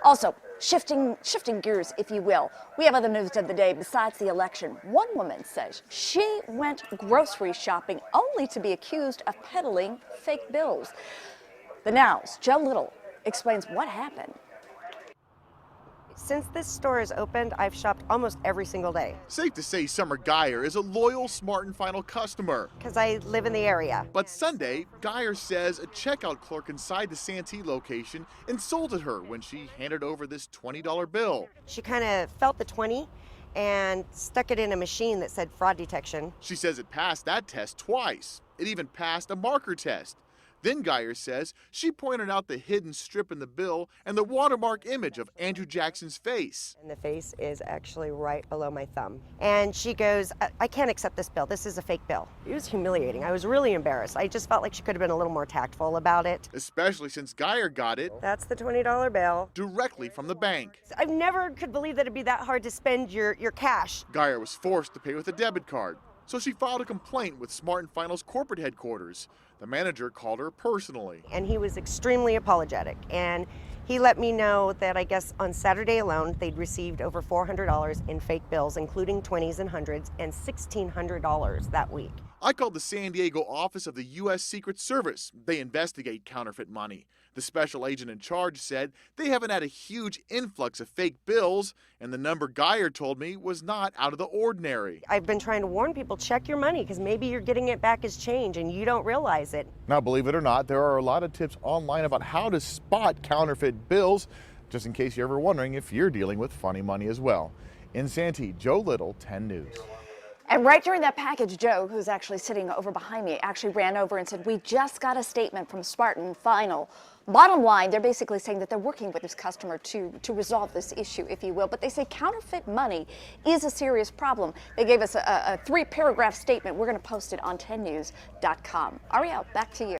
Also, shifting gears, if you will, we have other news of the day besides the election. One woman says she went grocery shopping only to be accused of peddling fake bills. The Now's Joe Little explains what happened. Since this store is opened, I've shopped almost every single day. Safe to say Summer Geyer is a loyal Smart & Final customer. Because I live in the area. But Sunday, Geyer says a checkout clerk inside the Santee location insulted her when she handed over this $20 bill. She kind of felt the 20 and stuck it in a machine that said fraud detection. She says it passed that test twice. It even passed a marker test. Then Geyer says she pointed out the hidden strip in the bill and the watermark image of Andrew Jackson's face. And the face is actually right below my thumb. And she goes, I can't accept this bill. This is a fake bill. It was humiliating. I was really embarrassed. I just felt like she could have been a little more tactful about it. Especially since Geyer got it. That's the $20 bill. Directly from the bank. I never could believe that it'd be that hard to spend your cash. Geyer was forced to pay with a debit card. So she filed a complaint with Smart & Final's corporate headquarters. The manager called her personally. And he was extremely apologetic. And he let me know that I guess on Saturday alone, they'd received over $400 in fake bills, including 20s and 100s, and $1,600 that week. I called the San Diego office of the U.S. Secret Service. They investigate counterfeit money. The special agent in charge said they haven't had a huge influx of fake bills, and the number Geyer told me was not out of the ordinary. I've been trying to warn people, check your money, because maybe you're getting it back as change and you don't realize it. Now, believe it or not, there are a lot of tips online about how to spot counterfeit bills, just in case you're ever wondering if you're dealing with funny money as well. In Santee, Joe Little, 10 News. And right during that package, Joe, who's actually sitting over behind me, actually ran over and said, we just got a statement from Smart & Final. Bottom line, they're basically saying that they're working with this customer to resolve this issue, if you will. But they say counterfeit money is a serious problem. They gave us a 3-paragraph statement. We're going to post it on 10news.com. Ariel, back to you.